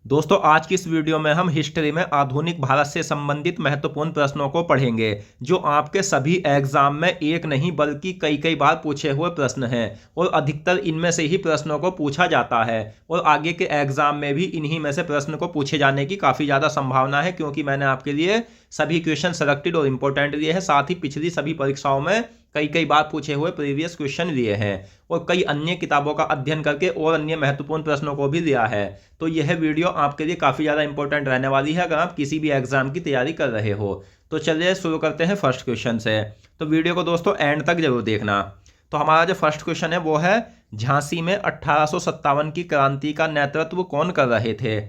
दोस्तों आज की इस वीडियो में हम हिस्ट्री में आधुनिक भारत से संबंधित महत्वपूर्ण प्रश्नों को पढ़ेंगे जो आपके सभी एग्जाम में एक नहीं बल्कि कई कई बार पूछे हुए प्रश्न हैं और अधिकतर इनमें से ही प्रश्नों को पूछा जाता है और आगे के एग्जाम में भी इन्हीं में से प्रश्न को पूछे जाने की काफ़ी ज़्यादा संभावना है क्योंकि मैंने आपके लिए सभी क्वेश्चन सेलेक्टेड और इंपॉर्टेंट लिए हैं। साथ ही पिछली सभी परीक्षाओं में कई कई बार पूछे हुए प्रीवियस क्वेश्चन लिए हैं और कई अन्य किताबों का अध्ययन करके और अन्य महत्वपूर्ण प्रश्नों को भी लिया है। तो यह वीडियो आपके लिए काफ़ी ज़्यादा इंपॉर्टेंट रहने वाली है अगर आप किसी भी एग्जाम की तैयारी कर रहे हो। तो चलिए शुरू करते हैं फर्स्ट क्वेश्चन से। तो वीडियो को दोस्तों एंड तक जरूर देखना। तो हमारा जो फर्स्ट क्वेश्चन है वो है झांसी में 1857 की क्रांति का नेतृत्व कौन कर रहे थे।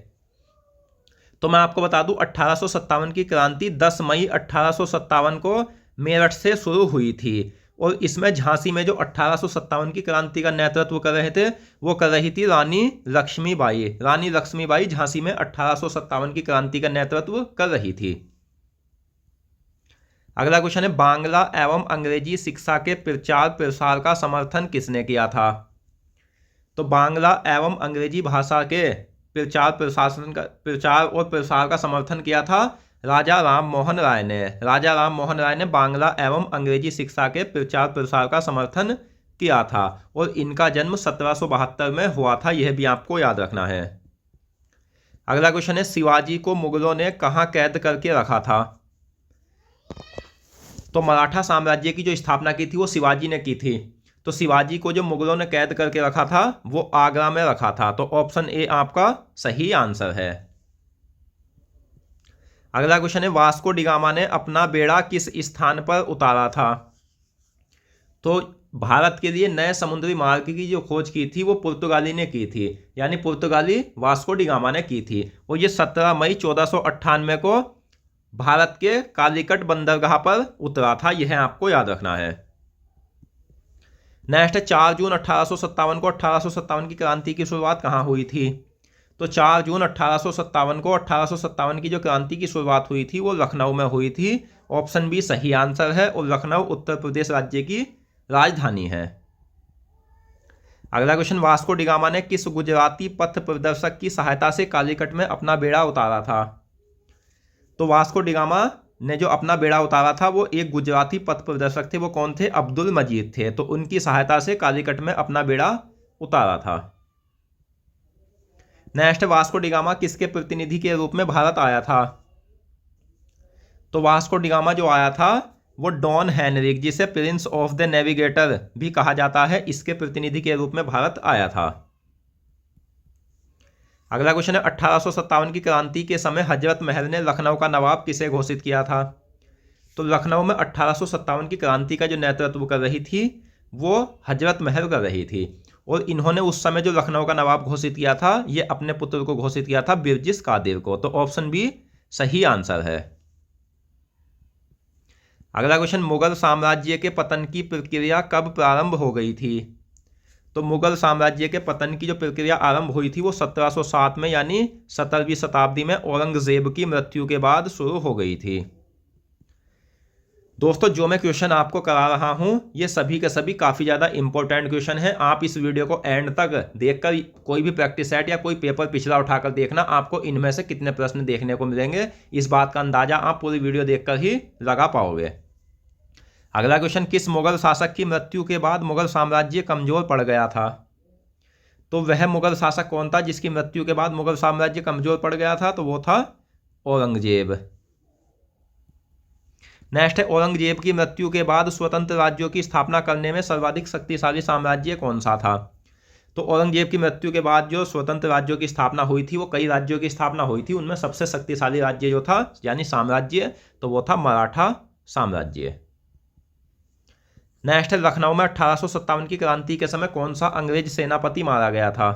तो मैं आपको बता दूं 1857 की क्रांति 10 मई 1857 को मेरठ से शुरू हुई थी और इसमें झांसी में जो 1857 की क्रांति का नेतृत्व कर रहे थे वो कर रही थी रानी लक्ष्मीबाई। रानी लक्ष्मीबाई झांसी में 1857 की क्रांति का नेतृत्व कर रही थी। अगला क्वेश्चन है बांग्ला एवं अंग्रेजी शिक्षा के प्रचार प्रसार का समर्थन किसने किया था। तो बांग्ला एवं अंग्रेजी भाषा के प्रचार और प्रसार का समर्थन किया था राजा राम मोहन राय ने। राजा राम मोहन राय ने बांग्ला एवं अंग्रेजी शिक्षा के प्रचार प्रसार का समर्थन किया था और इनका जन्म 1772 में हुआ था, यह भी आपको याद रखना है। अगला क्वेश्चन है शिवाजी को मुगलों ने कहां कैद करके रखा था। तो मराठा साम्राज्य की जो स्थापना की थी वो शिवाजी ने की थी। तो शिवाजी को जो मुगलों ने कैद करके रखा था वो आगरा में रखा था। तो ऑप्शन ए आपका सही आंसर है। अगला क्वेश्चन है वास्को डिगामा ने अपना बेड़ा किस स्थान पर उतारा था। तो भारत के लिए नए समुद्री मार्ग की जो खोज की थी वो पुर्तगाली ने की थी, यानी पुर्तगाली वास्को डिगामा ने की थी और ये 17 मई 1498 को भारत के कालीकट बंदरगाह पर उतरा था, यह आपको याद रखना है। नेक्स्ट है 4 जून 1857 को 1857 की क्रांति की शुरुआत कहाँ हुई थी। तो 4 जून 1857 को 1857 की जो क्रांति की शुरुआत हुई थी वो लखनऊ में हुई थी। ऑप्शन बी सही आंसर है और लखनऊ उत्तर प्रदेश राज्य की राजधानी है। अगला क्वेश्चन वास्को डिगामा ने किस गुजराती पथ प्रदर्शक की सहायता से कालीकट में अपना बेड़ा उतारा था। तो वास्को डिगामा ने जो अपना बेड़ा उतारा था वो एक गुजराती पथ प्रदर्शक थे। वो कौन थे? अब्दुल मजीद थे। तो उनकी सहायता से कालीकट में अपना बेड़ा उतारा था। नेक्स्ट वास्को डिगामा किसके प्रतिनिधि के रूप में भारत आया था। तो वास्को डिगामा जो आया था वो डॉन हेनरिक, जिसे प्रिंस ऑफ द नेविगेटर भी कहा जाता है, इसके प्रतिनिधि के रूप में भारत आया था। अगला क्वेश्चन है 1857 की क्रांति के समय हजरत महल ने लखनऊ का नवाब किसे घोषित किया था। तो लखनऊ में 1857 की क्रांति का जो नेतृत्व कर रही थी वो हजरत महल कर रही थी और इन्होंने उस समय जो लखनऊ का नवाब घोषित किया था ये अपने पुत्र को घोषित किया था, बिरजिस कादिर को। तो ऑप्शन बी सही आंसर है। अगला क्वेश्चन मुगल साम्राज्य के पतन की प्रक्रिया कब प्रारंभ हो गई थी। तो मुगल साम्राज्य के पतन की जो प्रक्रिया आरंभ हुई थी वो 1707 में, यानी 17वीं शताब्दी में औरंगजेब की मृत्यु के बाद शुरू हो गई थी। दोस्तों जो मैं क्वेश्चन आपको करा रहा हूं ये सभी के सभी काफ़ी ज़्यादा इंपॉर्टेंट क्वेश्चन है। आप इस वीडियो को एंड तक देखकर कोई भी प्रैक्टिस सेट या कोई पेपर पिछला उठाकर देखना, आपको इनमें से कितने प्रश्न देखने को मिलेंगे इस बात का अंदाजा आप पूरी वीडियो देखकर ही लगा पाओगे। अगला क्वेश्चन किस मुगल शासक की मृत्यु के बाद मुगल साम्राज्य कमजोर पड़ गया था। तो वह मुगल शासक कौन था जिसकी मृत्यु के बाद मुगल साम्राज्य कमजोर पड़ गया था। तो वो था औरंगजेब। नेक्स्ट है औरंगजेब की मृत्यु के बाद स्वतंत्र राज्यों की स्थापना करने में सर्वाधिक शक्तिशाली साम्राज्य कौन सा था। तो औरंगजेब की मृत्यु के बाद जो स्वतंत्र राज्यों की स्थापना हुई थी वो कई राज्यों की स्थापना हुई थी, उनमें सबसे शक्तिशाली राज्य जो था यानी साम्राज्य तो वो था मराठा साम्राज्य। नेक्स्ट है लखनऊ में 1857 की क्रांति के समय कौन सा अंग्रेज सेनापति मारा गया था।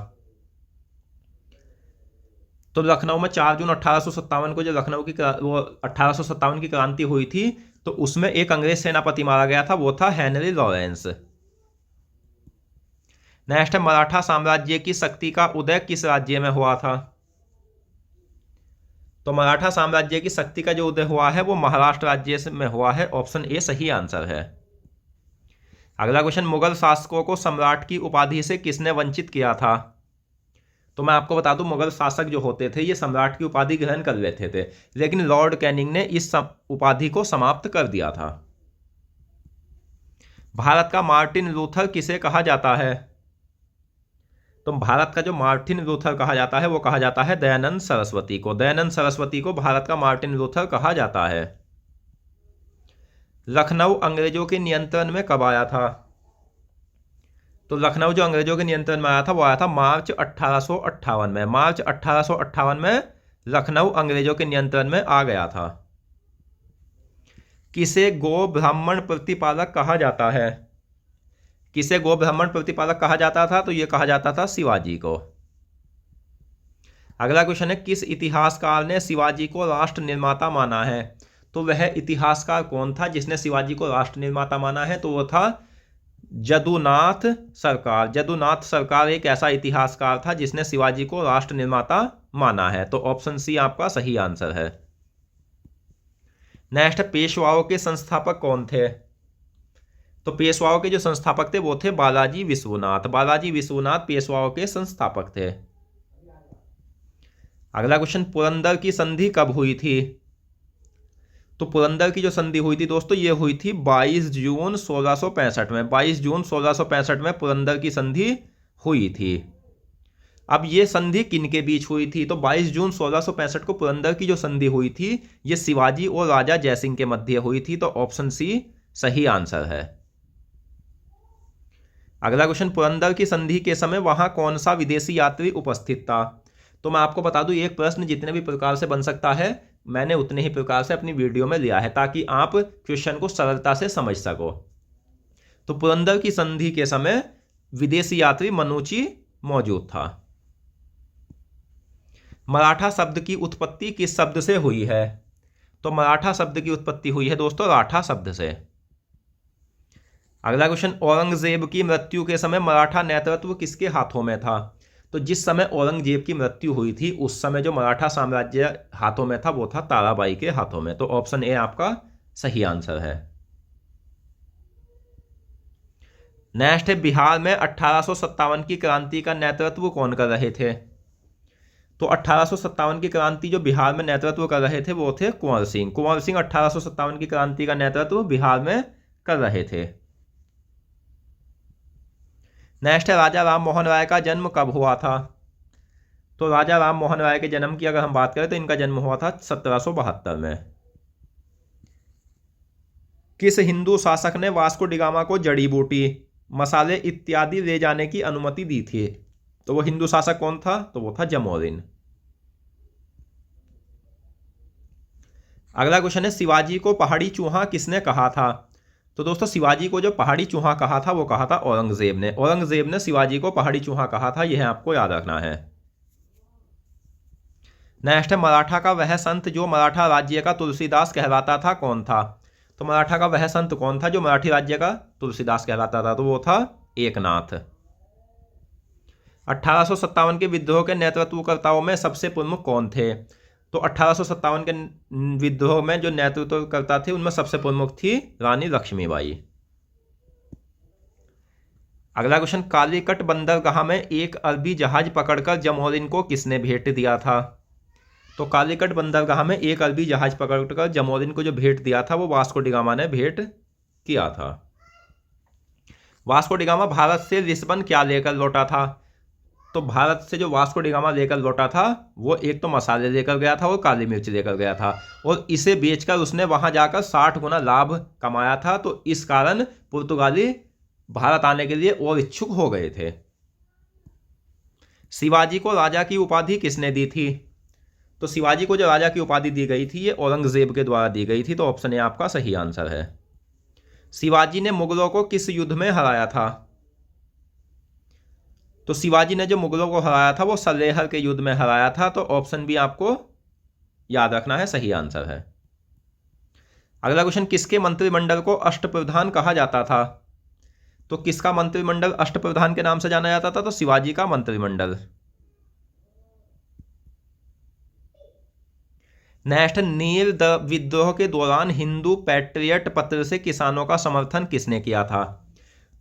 तो लखनऊ में 4 जून 1857 को जो लखनऊ की 1857 की क्रांति हुई थी तो उसमें एक अंग्रेज सेनापति मारा गया था, वो था हेनरी लॉरेंस। नेक्स्ट है मराठा साम्राज्य की शक्ति का उदय किस राज्य में हुआ था। तो मराठा साम्राज्य की शक्ति का जो उदय हुआ है वो महाराष्ट्र राज्य में हुआ है। ऑप्शन ए सही आंसर है। अगला क्वेश्चन मुगल शासकों को सम्राट की उपाधि से किसने वंचित किया था। तो मैं आपको बता दूं, मुगल शासक जो होते थे ये सम्राट की उपाधि ग्रहण कर लेते थे, लेकिन लॉर्ड कैनिंग ने इस उपाधि को समाप्त कर दिया था। भारत का मार्टिन लूथर किसे कहा जाता है? तो भारत का जो मार्टिन लूथर कहा जाता है वो कहा जाता है दयानंद सरस्वती को। दयानंद सरस्वती को भारत का मार्टिन लूथर कहा जाता है। लखनऊ अंग्रेजों के नियंत्रण में कब आया था? तो लखनऊ जो अंग्रेजों के नियंत्रण में आया था वो आया था मार्च 1858 में। मार्च 1858 में लखनऊ अंग्रेजों के नियंत्रण में आ गया था। किसे गो ब्राह्मण प्रतिपालक कहा जाता है? किसे गो ब्राह्मण प्रतिपालक कहा जाता था? तो यह कहा जाता था शिवाजी को। अगला क्वेश्चन है, किस इतिहासकार ने शिवाजी को राष्ट्र निर्माता माना है? तो वह इतिहासकार कौन था जिसने शिवाजी को राष्ट्र निर्माता माना है? तो वो था जदुनाथ सरकार। जदुनाथ सरकार एक ऐसा इतिहासकार था जिसने शिवाजी को राष्ट्र निर्माता माना है। तो ऑप्शन सी आपका सही आंसर है। नेक्स्ट, पेशवाओं के संस्थापक कौन थे? तो पेशवाओं के जो संस्थापक थे वो थे बालाजी विश्वनाथ। बालाजी विश्वनाथ पेशवाओं के संस्थापक थे। अगला क्वेश्चन, पुरंदर की संधि कब हुई थी? तो पुरंदर की जो संधि हुई थी दोस्तों ये हुई थी 22 जून 1665 में। 22 जून 1665 में पुरंदर की संधि हुई थी। अब ये संधि किन के बीच हुई थी? तो 22 जून 1665 को पुरंदर की जो संधि हुई थी ये शिवाजी और राजा जयसिंह के मध्य हुई थी। तो ऑप्शन सी सही आंसर है। अगला क्वेश्चन, पुरंदर की संधि के समय वहां कौन सा विदेशी यात्री उपस्थित था? तो मैं आपको बता दूं, एक प्रश्न जितने भी प्रकार से बन सकता है मैंने उतने ही प्रकार से अपनी वीडियो में लिया है ताकि आप क्वेश्चन को सरलता से समझ सको। तो पुरंदर की संधि के समय विदेशी यात्री मनुची मौजूद था। मराठा शब्द की उत्पत्ति किस शब्द से हुई है? तो मराठा शब्द की उत्पत्ति हुई है दोस्तों राठा शब्द से। अगला क्वेश्चन, औरंगजेब की मृत्यु के समय मराठा नेतृत्व किसके हाथों में था? तो जिस समय औरंगजेब की मृत्यु हुई थी उस समय जो मराठा साम्राज्य हाथों में था वो था ताराबाई के हाथों में। तो ऑप्शन ए आपका सही आंसर है। नेक्स्ट है, बिहार में 1857 की क्रांति का नेतृत्व कौन कर रहे थे? तो 1857 की क्रांति जो बिहार में नेतृत्व कर रहे थे वो थे कुंवर सिंह। कुंवर सिंह 1857 की क्रांति का नेतृत्व बिहार में कर रहे थे। नेक्स्ट है, राजा राम मोहन राय का जन्म कब हुआ था? तो राजा राम मोहन राय के जन्म की अगर हम बात करें तो इनका जन्म हुआ था 1772 में। किस हिंदू शासक ने वास्को डिगामा को जड़ी बूटी, मसाले इत्यादि ले जाने की अनुमति दी थी? तो वो हिंदू शासक कौन था? तो वो था जमोरिन। अगला क्वेश्चन है, शिवाजी को पहाड़ी चूहा किसने कहा था? तो दोस्तों शिवाजी को जो पहाड़ी चूहा कहा था वो कहा था औरंगजेब ने। औरंगजेब ने शिवाजी को पहाड़ी चूहा कहा था, यह आपको याद रखना है। नेक्स्ट है, मराठा का वह संत जो मराठा राज्य का तुलसीदास कहलाता था कौन था? तो मराठा का वह संत कौन था जो मराठी राज्य का तुलसीदास कहलाता था? तो वो था एकनाथ। 1857 के विद्रोह के नेतृत्वकर्ताओं में सबसे प्रमुख कौन थे? तो 1857 के विद्रोह में जो नेतृत्वकर्ता थे उनमें सबसे प्रमुख थी रानी लक्ष्मीबाई। अगला क्वेश्चन, कालीकट बंदरगाह में एक अरबी जहाज पकड़कर जमोरिन को किसने भेंट दिया था? तो कालीकट बंदरगाह में एक अरबी जहाज पकड़कर जमोरिन को जो भेंट दिया था वो वास्को डिगामा ने भेंट किया था। वास्को डिगामा भारत से लिस्बन क्या लेकर लौटा था? तो भारत से जो वास्को डिगामा लेकर लौटा था वो एक तो मसाले लेकर गया था और काली मिर्च लेकर गया था, और इसे बेचकर उसने वहां जाकर 60 गुना लाभ कमाया था। तो इस कारण पुर्तगाली भारत आने के लिए और इच्छुक हो गए थे। शिवाजी को राजा की उपाधि किसने दी थी? तो शिवाजी को जो राजा की उपाधि दी गई थी ये औरंगजेब के द्वारा दी गई थी। तो ऑप्शन ए आपका सही आंसर है। शिवाजी ने मुगलों को किस युद्ध में हराया था? तो शिवाजी ने जो मुगलों को हराया था वो सलेहर के युद्ध में हराया था। तो ऑप्शन बी आपको याद रखना है, सही आंसर है। अगला क्वेश्चन, किसके मंत्रिमंडल को अष्टप्रधान कहा जाता था? तो किसका मंत्रिमंडल अष्टप्रधान के नाम से जाना जाता था? तो शिवाजी का मंत्रिमंडल। नेक्स्ट, नील विद्रोह के दौरान हिंदू पैट्रियट पत्र से किसानों का समर्थन किसने किया था?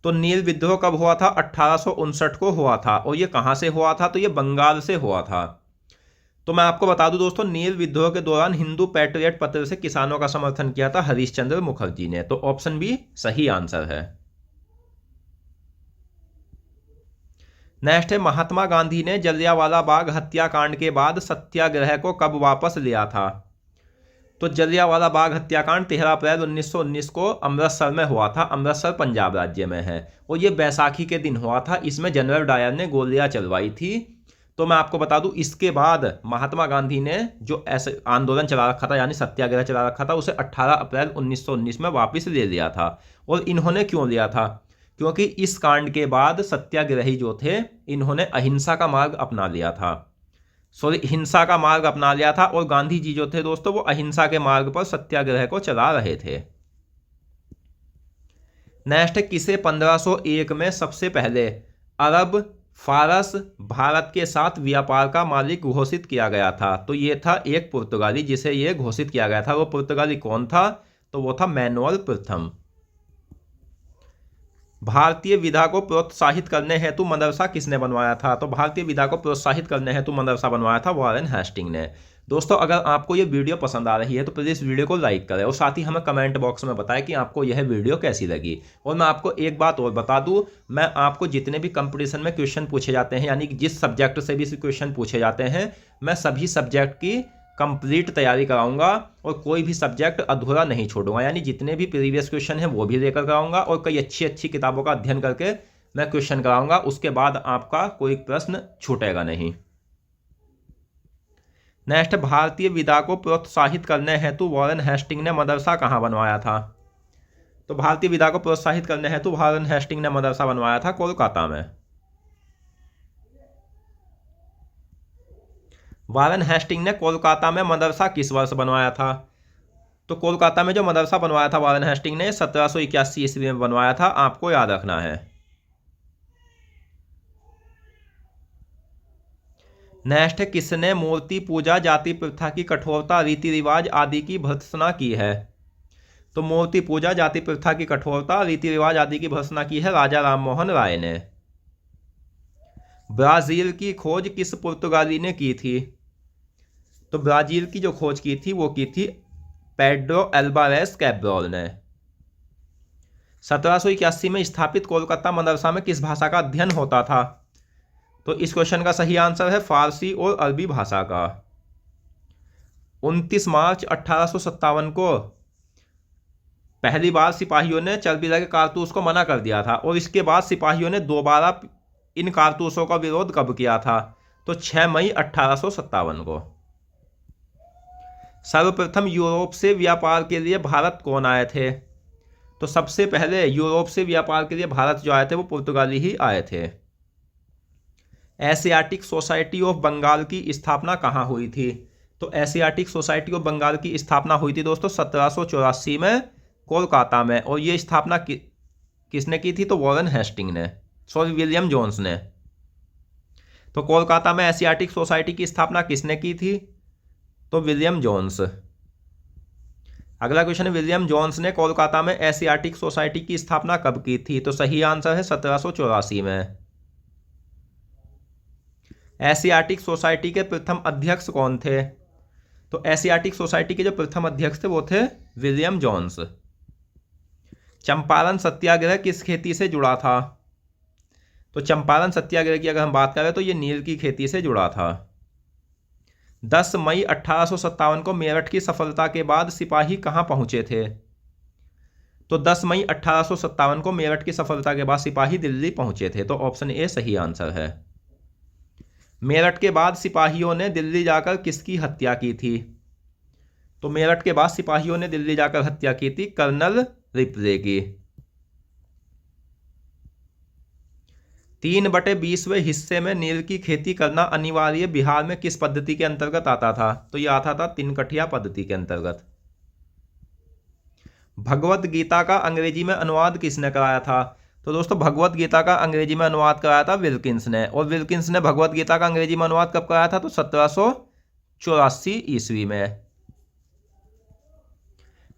तो नील विद्रोह कब हुआ था? 1859 को हुआ था। और ये कहाँ से हुआ था? तो ये बंगाल से हुआ था। तो मैं आपको बता दूं दोस्तों, नील विद्रोह के दौरान हिंदू पैट्रियट पत्र से किसानों का समर्थन किया था हरीशचंद्र मुखर्जी ने। तो ऑप्शन बी सही आंसर है। नेक्स्ट है, महात्मा गांधी ने जलियांवाला बाग हत्याकांड के बाद सत्याग्रह को कब वापस लिया था? तो जलियांवाला बाग हत्याकांड 13 अप्रैल 1919 को अमृतसर में हुआ था। अमृतसर पंजाब राज्य में है और ये बैसाखी के दिन हुआ था। इसमें जनरल डायर ने गोलियां चलवाई थी। तो मैं आपको बता दूं, इसके बाद महात्मा गांधी ने जो ऐसे आंदोलन चला रखा था, यानी सत्याग्रह चला रखा था, उसे 18 अप्रैल 1919 में वापस ले लिया था। और इन्होंने क्यों लिया था? क्योंकि इस कांड के बाद सत्याग्रही जो थे, इन्होंने अहिंसा का मार्ग अपना लिया था, हिंसा का मार्ग अपना लिया था। और गांधी जी जो थे दोस्तों, वो अहिंसा के मार्ग पर सत्याग्रह को चला रहे थे। नेक्स्ट, किसे 1501 में सबसे पहले अरब फारस भारत के साथ व्यापार का मालिक घोषित किया गया था? तो ये था एक पुर्तगाली जिसे ये घोषित किया गया था। वो पुर्तगाली कौन था? तो वो था मैनुअल प्रथम। भारतीय विधा को प्रोत्साहित करने हेतु मदरसा किसने बनवाया था? तो भारतीय विधा को प्रोत्साहित करने हेतु मदरसा बनवाया था वॉरेन हेस्टिंग ने। दोस्तों, अगर आपको ये वीडियो पसंद आ रही है तो प्लीज़ इस वीडियो को लाइक करें और साथ ही हमें कमेंट बॉक्स में बताएं कि आपको यह वीडियो कैसी लगी। और मैं आपको एक बात और बता दूं, मैं आपको जितने भी कंपटीशन में क्वेश्चन पूछे जाते हैं, यानी कि जिस सब्जेक्ट से भी क्वेश्चन पूछे जाते हैं, मैं सभी सब्जेक्ट की कंप्लीट तैयारी कराऊंगा और कोई भी सब्जेक्ट अधूरा नहीं छोड़ूंगा। यानी जितने भी प्रीवियस क्वेश्चन हैं वो भी लेकर कराऊंगा और कई अच्छी अच्छी किताबों का अध्ययन करके मैं क्वेश्चन कराऊंगा। उसके बाद आपका कोई प्रश्न छूटेगा नहीं। नेक्स्ट, भारतीय विधा को प्रोत्साहित करने हेतु वॉरेन हेस्टिंग ने मदरसा कहाँ बनवाया था? तो भारतीय विधा को प्रोत्साहित करने हेतु वॉरेन हेस्टिंग ने मदरसा बनवाया था कोलकाता में। वॉरेन हेस्टिंग ने कोलकाता में मदरसा किस वर्ष बनवाया था? तो कोलकाता में जो मदरसा बनवाया था वॉरेन हेस्टिंग ने 1781 ईस्वी में बनवाया था। आपको याद रखना है। नेक्स्ट है, किसने मूर्ति पूजा जाति प्रथा की कठोरता रीति रिवाज आदि की भर्त्सना की है? तो मूर्ति पूजा जाति प्रथा की कठोरता रीति रिवाज आदि की भर्त्सना की है राजा राममोहन राय ने। ब्राजील की खोज किस पुर्तगाली ने की थी? तो ब्राजील की जो खोज की थी वो की थी पेड्रो एल्वारेस कैब्रोल ने। 1781 में स्थापित कोलकाता मदरसा में किस भाषा का अध्ययन होता था? तो इस क्वेश्चन का सही आंसर है फारसी और अरबी भाषा का। 29 मार्च 1857 को पहली बार सिपाहियों ने चरबीरा के कारतूस को मना कर दिया था और इसके बाद सिपाहियों ने दोबारा इन कारतूसों का विरोध कब किया था? तो 6 मई 1857 को। सर्वप्रथम यूरोप से व्यापार के लिए भारत कौन आए थे? तो सबसे पहले यूरोप से व्यापार के लिए भारत जो आए थे वो पुर्तगाली ही आए थे। एशियाटिक सोसाइटी ऑफ बंगाल की स्थापना कहाँ हुई थी? तो एशियाटिक सोसाइटी ऑफ बंगाल की स्थापना हुई थी दोस्तों 1784 में कोलकाता में। और ये स्थापना किसने की थी? तो वॉरेन हेस्टिंग ने, विलियम जोन्स ने। तो कोलकाता में एशियाटिक सोसाइटी की स्थापना किसने की थी? तो विलियम जोन्स। अगला क्वेश्चन है, विलियम जोन्स ने कोलकाता में एशियाटिक सोसाइटी की स्थापना कब की थी? तो सही आंसर है 1784 में। एशियाटिक सोसाइटी के प्रथम अध्यक्ष कौन थे? तो एशियाटिक सोसाइटी के जो प्रथम अध्यक्ष थे वो थे विलियम जोन्स। चंपारण सत्याग्रह किस खेती से जुड़ा था? तो चंपारण सत्याग्रह की अगर हम बात करें तो ये नील की खेती से जुड़ा था। 10 मई 1857 को मेरठ की सफलता के बाद सिपाही कहाँ पहुंचे थे? तो 10 मई 1857 को मेरठ की सफलता के बाद सिपाही दिल्ली पहुंचे थे। तो ऑप्शन ए सही आंसर है। मेरठ के बाद सिपाहियों ने दिल्ली जाकर किसकी हत्या की थी? तो मेरठ के बाद सिपाहियों ने दिल्ली जाकर हत्या की थी कर्नल रिप्ले की। 3/20वें हिस्से में नील की खेती करना अनिवार्य बिहार में किस पद्धति के अंतर्गत आता था? तो यह आता था तिनकठिया पद्धति के अंतर्गत। भगवत गीता का अंग्रेजी में अनुवाद किसने कराया था? तो दोस्तों, भगवत गीता का अंग्रेजी में अनुवाद कराया था विल्किंस ने। और विल्किंस ने भगवत गीता का अंग्रेजी में अनुवाद कब कराया था? तो 1784 ईस्वी में।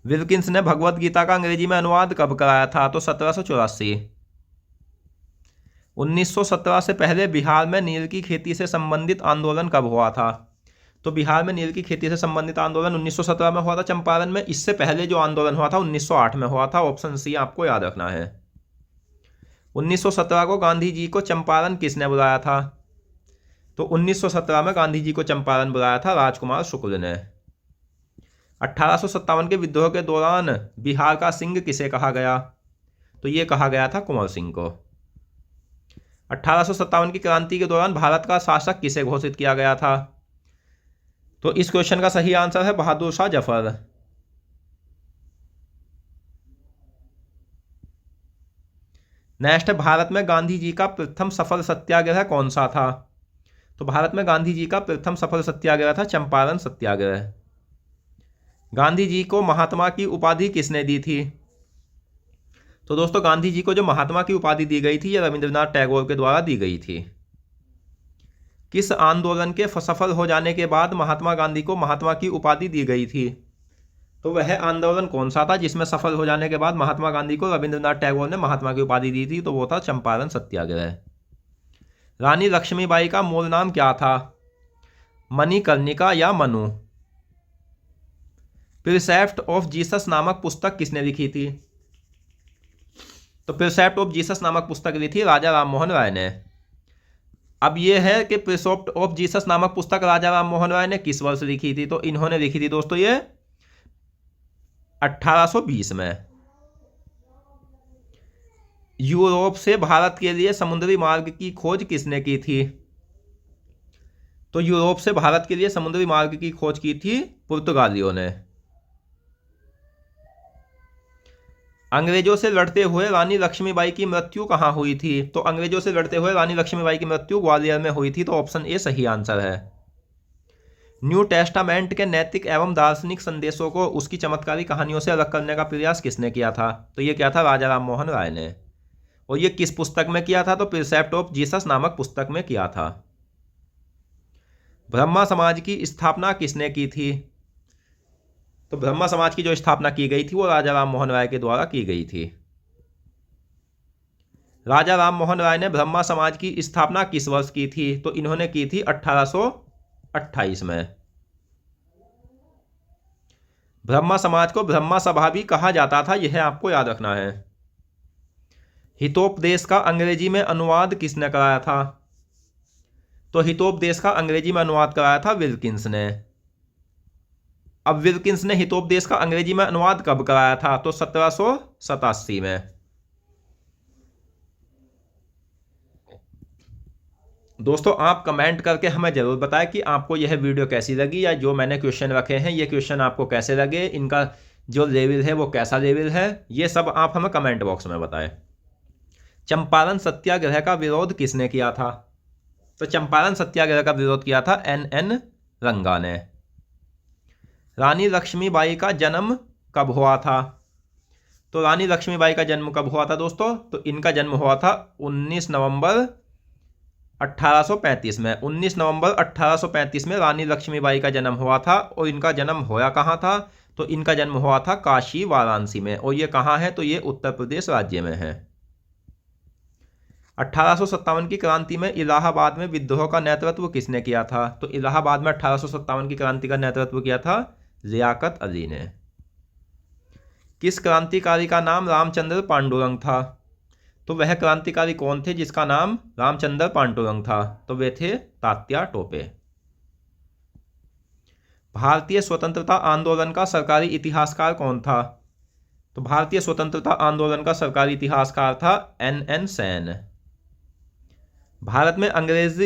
विल्किंस ने भगवत गीता का अंग्रेजी में अनुवाद कब कराया था? तो 1784। 1917 से पहले बिहार में नील की खेती से संबंधित आंदोलन कब हुआ था? तो बिहार में नील की खेती से संबंधित आंदोलन 1917 में हुआ था चंपारण में। इससे पहले जो आंदोलन हुआ था 1908 में हुआ था। ऑप्शन सी आपको याद रखना है। 1917 को गांधी जी को चंपारण किसने बुलाया था? तो 1917 में गांधी जी को चंपारण बुलाया था राजकुमार शुक्ल ने। 1857 के विद्रोह के दौरान बिहार का सिंह किसे कहा गया? तो ये कहा गया था कुंवर सिंह को। 1857 की क्रांति के दौरान भारत का शासक किसे घोषित किया गया था? तो इस क्वेश्चन का सही आंसर है बहादुर शाह जफर। नेक्स्ट, भारत में गांधी जी का प्रथम सफल सत्याग्रह कौन सा था? तो भारत में गांधी जी का प्रथम सफल सत्याग्रह था चंपारण सत्याग्रह। गांधी जी को महात्मा की उपाधि किसने दी थी? तो दोस्तों, गांधी जी को जो महात्मा की उपाधि दी गई थी यह रविंद्रनाथ टैगोर के द्वारा दी गई थी। किस आंदोलन के सफल हो जाने के बाद महात्मा गांधी को महात्मा की उपाधि दी गई थी? तो वह आंदोलन कौन सा था जिसमें सफल हो जाने के बाद महात्मा गांधी को रविंद्रनाथ टैगोर ने महात्मा की उपाधि दी थी? तो वो था चंपारण सत्याग्रह। रानी लक्ष्मीबाई का मूल नाम क्या था? मणिकर्णिका या मनु? प्रिसेप्ट ऑफ जीसस नामक पुस्तक किसने लिखी थी? तो प्रिसेप्ट ऑफ जीसस नामक पुस्तक लिखी थी राजा राम मोहन राय ने। अब यह है कि प्रिसेप्ट ऑफ जीसस नामक पुस्तक राजा राम मोहन राय ने किस वर्ष लिखी थी? तो इन्होंने लिखी थी दोस्तों ये 1820 में। यूरोप से भारत के लिए समुद्री मार्ग की खोज किसने की थी? तो यूरोप से भारत के लिए समुद्री मार्ग की खोज की थी पुर्तगालियों ने। अंग्रेजों से लड़ते हुए रानी लक्ष्मीबाई की मृत्यु कहां हुई थी? तो अंग्रेजों से लड़ते हुए रानी लक्ष्मीबाई की मृत्यु ग्वालियर में हुई थी। तो ऑप्शन ए सही आंसर है। न्यू टेस्टामेंट के नैतिक एवं दार्शनिक संदेशों को उसकी चमत्कारी कहानियों से अलग करने का प्रयास किसने किया था? तो ये क्या था? राजा राम मोहन राय ने। और ये किस पुस्तक में किया था? तो प्रिसेप्ट ऑफ जीसस नामक पुस्तक में किया था। ब्रह्मा समाज की स्थापना किसने की थी? तो ब्रह्मा समाज की जो स्थापना की गई थी वो राजा राम मोहन राय के द्वारा की गई थी। राजा राम मोहन राय ने ब्रह्मा समाज की स्थापना किस वर्ष की थी? तो इन्होंने की थी 1828 में। ब्रह्मा समाज को ब्रह्मा सभा भी कहा जाता था, यह आपको याद रखना है। हितोपदेश का अंग्रेजी में अनुवाद किसने कराया था? तो हितोपदेश का अंग्रेजी में अनुवाद कराया था विल्किंस ने। अब विल्किंस ने हितोपदेश का अंग्रेजी में अनुवाद कब कराया था? तो 1787 में। दोस्तों, आप कमेंट करके हमें ज़रूर बताएं कि आपको यह वीडियो कैसी लगी, या जो मैंने क्वेश्चन रखे हैं ये क्वेश्चन आपको कैसे लगे, इनका जो लेवल है वो कैसा लेवल है, ये सब आप हमें कमेंट बॉक्स में बताएं। चंपारण सत्याग्रह का विरोध किसने किया था? तो चंपारण सत्याग्रह का विरोध किया था NN रंगा ने। रानी लक्ष्मीबाई का जन्म कब हुआ था? तो रानी लक्ष्मीबाई का जन्म कब हुआ था दोस्तों? तो इनका जन्म हुआ था 19 नवंबर 1835 में। 19 नवंबर 1835 में रानी लक्ष्मीबाई का जन्म हुआ था। और इनका जन्म होया कहाँ था? तो इनका जन्म हुआ था काशी वाराणसी में। और ये कहाँ है? तो ये उत्तर प्रदेश राज्य में है। 1857 की क्रांति में इलाहाबाद में विद्रोह का नेतृत्व किसने किया था? तो इलाहाबाद में 1857 की क्रांति का नेतृत्व किया था लियाकत अली ने। किस क्रांतिकारी का नाम रामचंद्र पांडुरंग था? तो वह क्रांतिकारी कौन थे जिसका नाम रामचंद्र पांडुरंग था? तो वे थे तात्या टोपे। भारतीय स्वतंत्रता आंदोलन का सरकारी इतिहासकार कौन था? तो भारतीय स्वतंत्रता आंदोलन का सरकारी इतिहासकार था NN सेन। भारत में अंग्रेज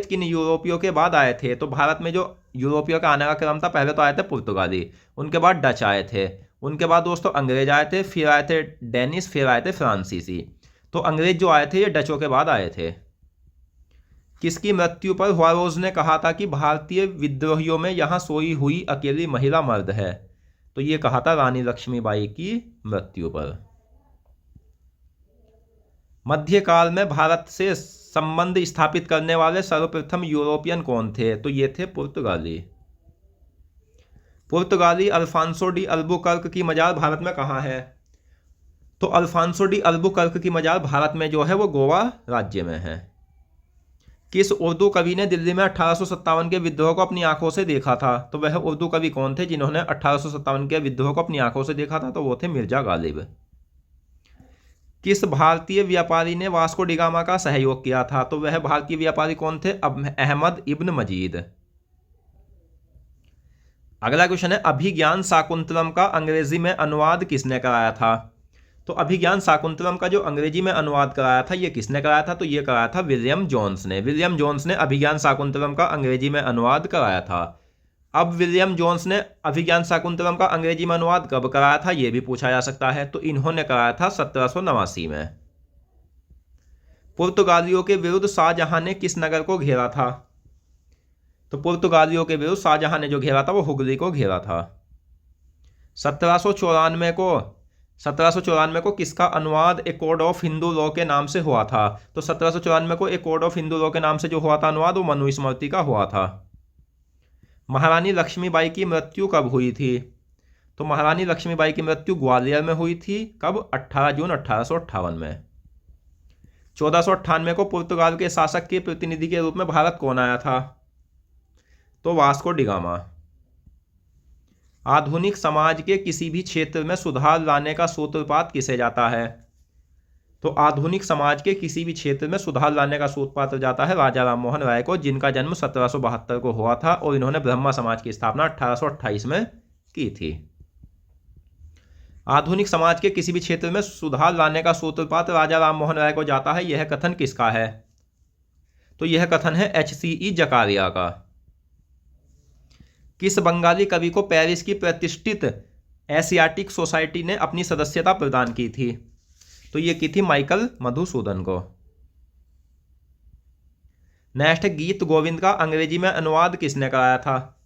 किन यूरोपियों के बाद आए थे? तो भारत में जो यूरोपियों का आने का क्रम था, पहले तो आए थे पुर्तगाली, उनके बाद डच आए थे, उनके बाद दोस्तों अंग्रेज आए थे, फिर आए थे डेनिश, फिर आए थे फ्रांसीसी। तो अंग्रेज जो आए थे ये डचों के बाद आए थे। किसकी मृत्यु पर हुआरोज ने कहा था कि भारतीय विद्रोहियों में यहाँ सोई हुई अकेली महिला मर्द है? तो ये कहा था रानी लक्ष्मीबाई की मृत्यु पर। मध्यकाल में भारत से संबंध स्थापित करने वाले सर्वप्रथम यूरोपियन कौन थे? तो ये थे पुर्तगाली। पुर्तगाली अल्फांसो डी अल्बुकर्क की मजार भारत में कहाँ है? तो अल्फांसो डी अल्बुकर्क की मजार भारत में जो है वो गोवा राज्य में है। किस उर्दू कवि ने दिल्ली में 1857 के विद्रोह को अपनी आंखों से देखा था? तो वह उर्दू कवि कौन थे जिन्होंने 1857 के विद्रोह को अपनी आंखों से देखा था? तो वो थे मिर्जा गालिब। किस भारतीय व्यापारी ने वास्को डी गामा का सहयोग किया था? तो वह भारतीय व्यापारी कौन थे? अहमद इब्न मजीद। अगला क्वेश्चन है, अभिज्ञान शाकुंतलम का अंग्रेजी में अनुवाद किसने कराया था? तो अभिज्ञान शाकुंतलम का जो अंग्रेजी में अनुवाद कराया था ये किसने कराया था? तो ये कराया था विलियम जोन्स ने। विलियम जोन्स ने अभिज्ञान शाकुंतलम का अंग्रेजी में अनुवाद कराया था। अब विलियम जोन्स ने अभिज्ञान शाकुंतलम का अंग्रेजी में अनुवाद कब कराया था ये भी पूछा जा सकता है। तो इन्होंने कराया था 1789 में। पुर्तगालियों के विरुद्ध शाहजहां ने किस नगर को घेरा था? तो पुर्तगालियों के विरुद्ध शाहजहां ने जो घेरा था वो हुगली को घेरा था। 1794 को किसका अनुवाद ए कोड ऑफ हिंदू लॉ के नाम से हुआ था? तो 1794 को ए कोड ऑफ हिंदू लॉ के नाम से जो हुआ था अनुवाद वो मनुस्मृति का हुआ था। महारानी लक्ष्मीबाई की मृत्यु कब हुई थी? तो महारानी लक्ष्मीबाई की मृत्यु ग्वालियर में हुई थी। कब? 18 जून 1858 में। 1498 को पुर्तगाल के शासक के प्रतिनिधि के रूप में भारत कौन आया था? तो वास्को डी गामा। आधुनिक समाज के किसी भी क्षेत्र में सुधार लाने का सूत्रपात किसे जाता है? तो आधुनिक समाज के किसी भी क्षेत्र में सुधार लाने का सूत्रपात जाता है राजा राम मोहन राय को, जिनका जन्म 1772 को हुआ था और इन्होंने ब्रह्मा समाज की स्थापना 1828 में की थी। आधुनिक समाज के किसी भी क्षेत्र में सुधार लाने का सूत्रपात राजा राम मोहन राय को जाता है, यह कथन किसका है? तो यह कथन है HCE जकारिया का। किस बंगाली कवि को पेरिस की प्रतिष्ठित एशियाटिक सोसाइटी ने अपनी सदस्यता प्रदान की थी? तो ये की थी माइकल मधुसूदन को। नेक्स्ट, गीत गोविंद का अंग्रेजी में अनुवाद किसने कराया था?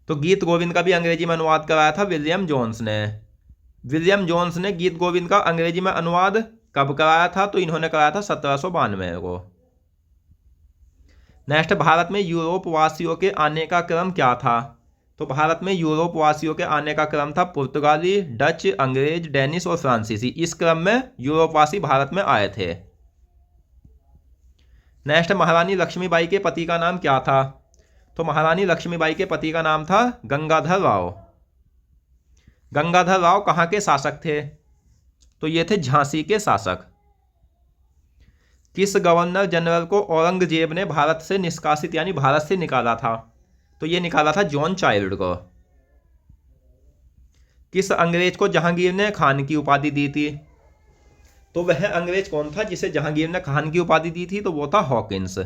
तो गीत गोविंद का भी अंग्रेजी में अनुवाद कराया था विलियम जोन्स ने। विलियम जोन्स ने गीत गोविंद का अंग्रेजी में अनुवाद कब कराया था? तो इन्होंने कराया था 1792 को। नेक्स्ट, भारत में यूरोप वासियों के आने का क्रम क्या था? तो भारत में यूरोप वासियों के आने का क्रम था पुर्तगाली, डच, अंग्रेज, डेनिश और फ्रांसीसी। इस क्रम में यूरोपवासी भारत में आए थे। नेक्स्ट, महारानी लक्ष्मीबाई के पति का नाम क्या था? तो महारानी लक्ष्मीबाई के पति का नाम था गंगाधर राव। गंगाधर राव कहाँ के शासक थे? तो ये थे झांसी के शासक। किस गवर्नर जनरल को औरंगजेब ने भारत से निष्कासित यानी भारत से निकाला था? तो ये निकाला था जॉन चाइल्ड को। किस अंग्रेज को जहांगीर ने खान की उपाधि दी थी? तो वह अंग्रेज कौन था जिसे जहांगीर ने खान की उपाधि दी थी? तो वो था हॉकिंस।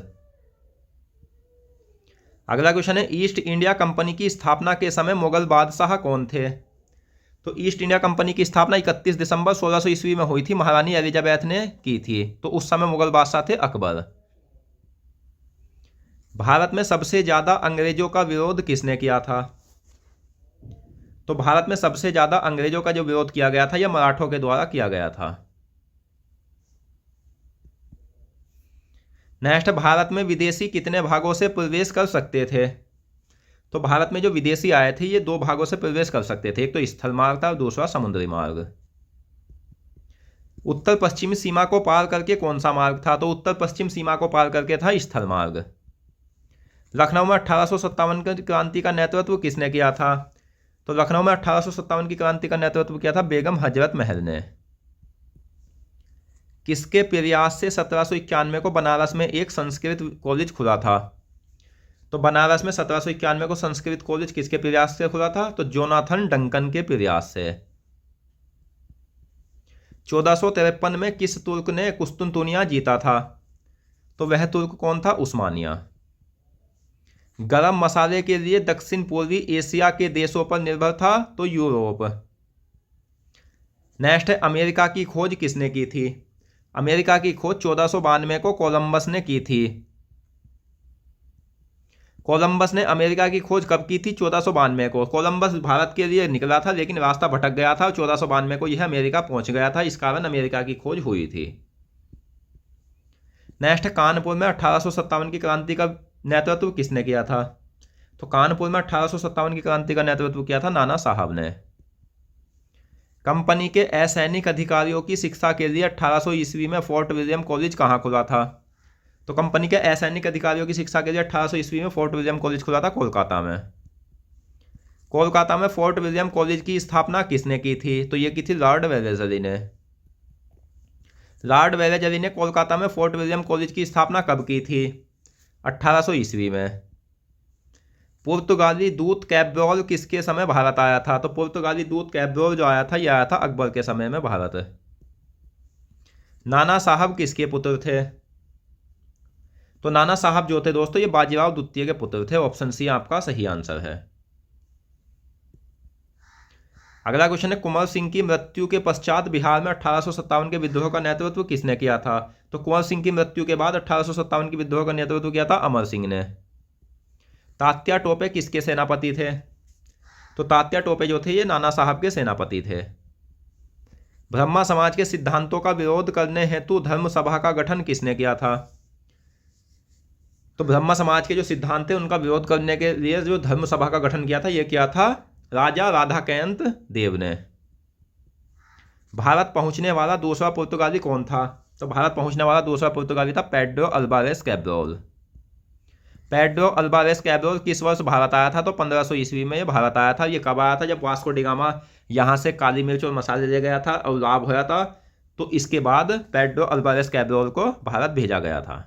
अगला क्वेश्चन है, ईस्ट इंडिया कंपनी की स्थापना के समय मुगल बादशाह कौन थे? तो ईस्ट इंडिया कंपनी की स्थापना 31 दिसंबर 1600 ईस्वी में हुई थी, महारानी एलिजाबेथ ने की थी। तो उस समय मुगल बादशाह थे अकबर। भारत में सबसे ज्यादा अंग्रेजों का विरोध किसने किया था? तो भारत में सबसे ज्यादा अंग्रेजों का जो विरोध किया गया था यह मराठों के द्वारा किया गया था। नेक्स्ट, भारत में विदेशी कितने भागों से प्रवेश कर सकते थे? तो भारत में जो विदेशी आए थे ये 2 भागों से प्रवेश कर सकते थे, एक तो स्थल मार्ग था और दूसरा समुद्री मार्ग। उत्तर पश्चिमी सीमा को पार करके कौन सा मार्ग था? तो उत्तर पश्चिम सीमा को पार करके था स्थल मार्ग। लखनऊ में 1857 की क्रांति का नेतृत्व किसने किया था? तो लखनऊ में 1857 की क्रांति का नेतृत्व किया था बेगम हजरत महल ने। किसके प्रयास से 1791 को बनारस में एक संस्कृत कॉलेज खुला था? तो बनारस में 1791 को संस्कृत कॉलेज किसके प्रयास से खुला था? तो जोनाथन डंकन के प्रयास से। 1453 में किस तुर्क ने कुस्तुनतुनिया जीता था? तो वह तुर्क कौन था? उस्मानिया। गरम मसाले के लिए दक्षिण पूर्वी एशिया के देशों पर निर्भर था? तो यूरोप। नेक्स्ट है, अमेरिका की खोज किसने की थी? अमेरिका की खोज 1492 को कोलंबस ने की थी। कोलंबस ने अमेरिका की खोज कब की थी? 1492 को। कोलंबस भारत के लिए निकला था लेकिन रास्ता भटक गया था और 1492 को यह अमेरिका पहुंच गया था, इस कारण अमेरिका की खोज हुई थी। नेक्स्ट, कानपुर में 1857 की क्रांति का नेतृत्व किसने किया था? तो कानपुर में 1857 की क्रांति का नेतृत्व किया था नाना साहब ने। कंपनी के असैनिक अधिकारियों की शिक्षा के लिए 1800 ईस्वी में फोर्ट विलियम कॉलेज कहाँ खुला था? तो कंपनी के असैनिक अधिकारियों की शिक्षा के लिए 1800 ईस्वी में फोर्ट विलियम कॉलेज खुला था कोलकाता में। कोलकाता में फोर्ट विलियम कॉलेज की स्थापना किसने की थी? तो ये की थी लॉर्ड वेलेस्ली ने। लॉर्ड वेलेस्ली ने कोलकाता में फोर्ट विलियम कॉलेज की स्थापना कब की थी? 1800 ईस्वी में। पुर्तगाली दूत कैब्रोल किसके समय भारत आया था? तो पुर्तगाली दूत कैब्रोल जो आया था, यह आया था अकबर के समय में भारत। नाना साहब किसके पुत्र थे? तो नाना साहब जो थे दोस्तों, ये बाजीराव द्वितीय के पुत्र थे। ऑप्शन सी आपका सही आंसर है। अगला क्वेश्चन है, कुंवर सिंह की मृत्यु के पश्चात बिहार में 1857 के विद्रोह का नेतृत्व किसने किया था? तो कुंवर सिंह की मृत्यु के बाद 1857 के विद्रोह का नेतृत्व किया था अमर सिंह ने। तात्या टोपे किसके सेनापति थे? तो तात्या टोपे जो थे, ये नाना साहब के सेनापति थे। ब्रह्मा समाज के सिद्धांतों का विरोध करने हेतु धर्म सभा का गठन किसने किया था? तो ब्रह्मा समाज के जो सिद्धांत थे उनका विरोध करने के लिए जो धर्म सभा का गठन किया था, यह किया था राजा राधाकांत देव ने। भारत पहुंचने वाला दूसरा पुर्तगाली कौन था? तो भारत पहुंचने वाला दूसरा पुर्तगाली था पेड्रो अल्वारेस कैब्रोल। पेड्रो अल्वारेस कैब्रोल किस वर्ष भारत आया था? तो 1500 ईस्वी में ये भारत आया था। ये कब आया था? जब वास्को डिगामा यहाँ से काली मिर्च और मसाले ले गया था और लाभ होया था, तो इसके बाद पेड्रो अल्वारेस कैब्रोल को भारत भेजा गया था।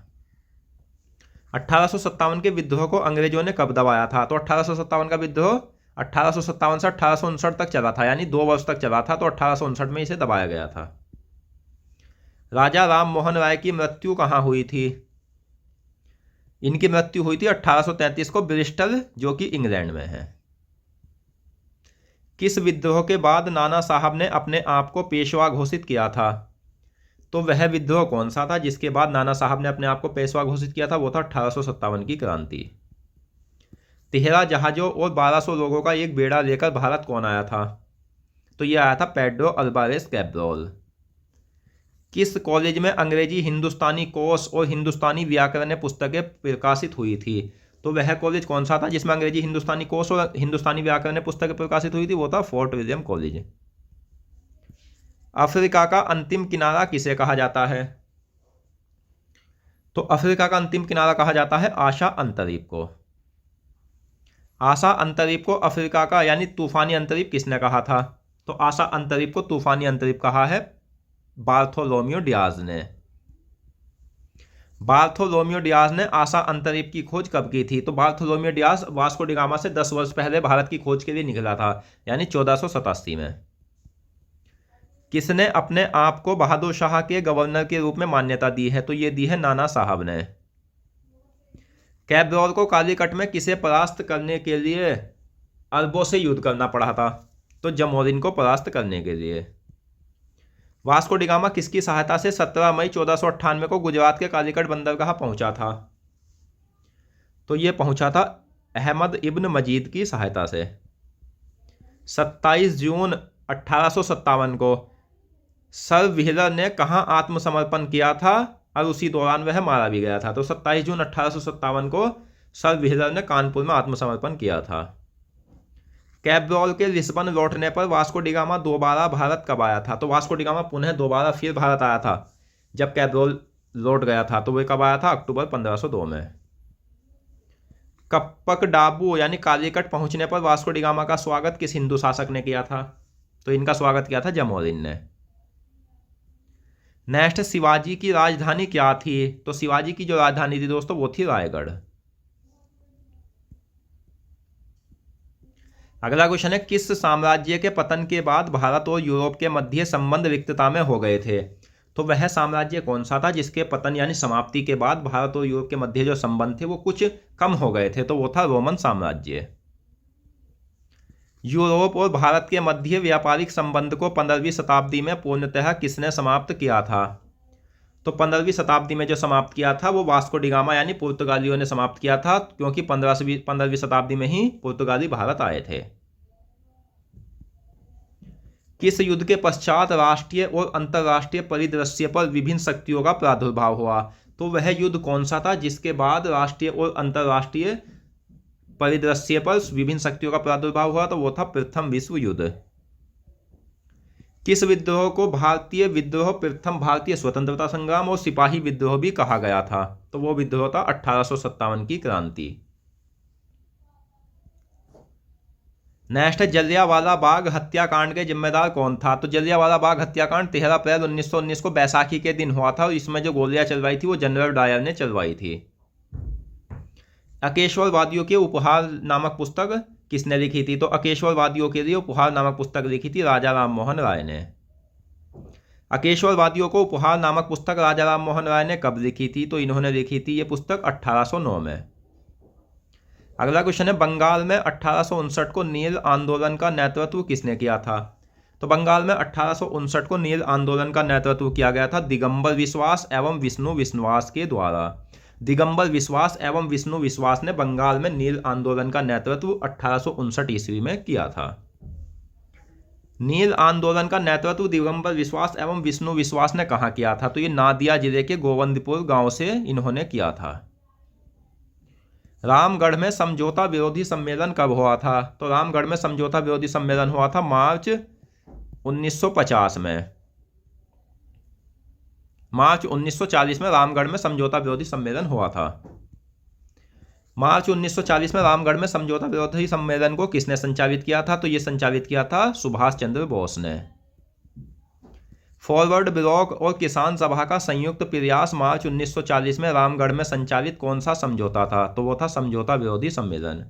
1857 के विद्रोह को अंग्रेजों ने कब दबाया था? तो 1857 का विद्रोह 1857 से 1859 तक चला था, यानी 2 वर्ष तक चला था। तो 1859 में इसे दबाया गया था। राजा राम मोहन राय की मृत्यु कहाँ हुई थी? इनकी मृत्यु हुई थी 1833 को ब्रिस्टल, जो कि इंग्लैंड में है। किस विद्रोह के बाद नाना साहब ने अपने आप को पेशवा घोषित किया था? तो वह विद्रोह कौन सा था जिसके बाद नाना साहब ने अपने आप को पेशवा घोषित किया था? वो था 1857 की क्रांति। 13 जहाजों और 1200 लोगों का एक बेड़ा लेकर भारत कौन आया था? तो यह आया था पेड्रो अल्वारेस कैब्रोल। किस कॉलेज में अंग्रेजी हिंदुस्तानी कोश और हिंदुस्तानी व्याकरण पुस्तकें प्रकाशित हुई थी? तो वह कॉलेज कौन सा था जिसमें अंग्रेजी हिंदुस्तानी कोश और हिंदुस्तानी व्याकरण पुस्तकें प्रकाशित हुई थी? वो था फोर्ट विलियम कॉलेज। अफ्रीका का अंतिम किनारा किसे कहा जाता है? तो अफ्रीका का अंतिम किनारा कहा जाता है आशा अंतरीप को। आशा अंतरीप को अफ्रीका का यानी तूफानी अंतरीप किसने कहा था? तो आशा अंतरीप को तूफानी अंतरीप कहा है बार्थोलोमियो डियाज ने। बार्थोलोमियो डियाज ने आशा अंतरीप की खोज कब की थी? तो बार्थोलोमियो डियाज वास्को डिगामा से 10 वर्ष पहले भारत की खोज के लिए निकला था, यानी 1487 में। किसने अपने आप को बहादुर शाह के गवर्नर के रूप में मान्यता दी है? तो ये दी है नाना साहब ने। कैब्रोल को कालीकट में किसे परास्त करने के लिए अरबों से युद्ध करना पड़ा था? तो जमोरिन को परास्त करने के लिए। वास्को डिगामा किसकी सहायता से 17 मई 1498 को गुजरात के कालीकट बंदरगाह पहुंचा था? तो ये पहुंचा था अहमद इब्न मजीद की सहायता से। 27 जून 1857 को सर व्हीलर ने कहां आत्मसमर्पण किया था और उसी दौरान वह मारा भी गया था? तो 27 जून 1857 को सर व्हीलर ने कानपुर में आत्मसमर्पण किया था। कैब्रोल के लिस्बन लौटने पर वास्को डिगामा दोबारा भारत कब आया था? तो वास्को डिगामा पुनः दोबारा फिर भारत आया था जब कैब्रोल लौट गया था। तो वह कब आया था? अक्टूबर 1502 में। कप्पक डाबू यानी कालीकट पहुंचने पर वास्को डिगामा का स्वागत किस हिंदू शासक ने किया था? तो इनका स्वागत किया था जमोरिन ने। नेक्स्ट, शिवाजी की राजधानी क्या थी? तो शिवाजी की जो राजधानी थी दोस्तों, वो थी रायगढ़। अगला क्वेश्चन है, किस साम्राज्य के पतन के बाद भारत और यूरोप के मध्य संबंध रिक्तता में हो गए थे? तो वह साम्राज्य कौन सा था जिसके पतन यानी समाप्ति के बाद भारत और यूरोप के मध्य जो संबंध थे वो कुछ कम हो गए थे? तो वो था रोमन साम्राज्य। यूरोप और भारत के मध्य व्यापारिक संबंध को 15वीं शताब्दी में पूर्णतः किसने समाप्त किया था? तो 15वीं शताब्दी में जो समाप्त किया था वो वास्को डिगामा यानी पुर्तगालियों ने समाप्त किया था, क्योंकि 15वीं शताब्दी में ही पुर्तगाली भारत आए थे। किस युद्ध के पश्चात राष्ट्रीय और अंतर्राष्ट्रीय परिदृश्य पर विभिन्न शक्तियों का प्रादुर्भाव हुआ? तो वह युद्ध कौन सा था जिसके बाद राष्ट्रीय और अंतर्राष्ट्रीय परिदृश्य पर विभिन्न शक्तियों का प्रादुर्भाव हुआ? तो वो था प्रथम विश्व युद्ध। किस विद्रोह को भारतीय विद्रोह, प्रथम भारतीय स्वतंत्रता संग्राम और सिपाही विद्रोह भी कहा गया था? तो वो विद्रोह था 1857 की क्रांति। नेक्स्ट है, जलियांवाला बाग हत्याकांड के जिम्मेदार कौन था? तो जलियांवाला बाग हत्याकांड 13 अप्रैल 1919 को बैसाखी के दिन हुआ था और इसमें जो गोलियां चलवाई थी वो जनरल डायर ने चलवाई थी। अकेश्वरवादियों के उपहार नामक पुस्तक किसने लिखी थी? तो अकेश्वरवादियों के लिए उपहार नामक पुस्तक लिखी थी राजा राम मोहन राय ने। अकेश्वरवादियों को उपहार नामक पुस्तक राजा राम मोहन राय ने कब लिखी थी? तो इन्होंने लिखी थी ये पुस्तक 1809 में। अगला क्वेश्चन है, बंगाल में 1859 को नील आंदोलन का नेतृत्व किसने किया था? तो बंगाल में 1859 को नील आंदोलन का नेतृत्व किया गया था दिगंबर विश्वास एवं विष्णु विश्वास के द्वारा। दिगंबर विश्वास एवं विष्णु विश्वास ने बंगाल में नील आंदोलन का नेतृत्व 1859 ईस्वी में किया था। नील आंदोलन का नेतृत्व दिगंबर विश्वास एवं विष्णु विश्वास ने कहाँ किया था? तो ये नादिया जिले के गोविंदपुर गांव से इन्होंने किया था। रामगढ़ में समझौता विरोधी सम्मेलन कब हुआ था? तो रामगढ़ में समझौता विरोधी सम्मेलन हुआ था मार्च 1950 में। मार्च 1940 में रामगढ़ में समझौता विरोधी सम्मेलन हुआ था। मार्च 1940 में रामगढ़ में समझौता विरोधी सम्मेलन को किसने संचालित किया था? तो ये संचालित किया था सुभाष चंद्र बोस ने। फॉरवर्ड ब्लॉक और किसान सभा का संयुक्त प्रयास मार्च 1940 में रामगढ़ में संचालित कौन सा समझौता था? तो वो था समझौता विरोधी सम्मेलन।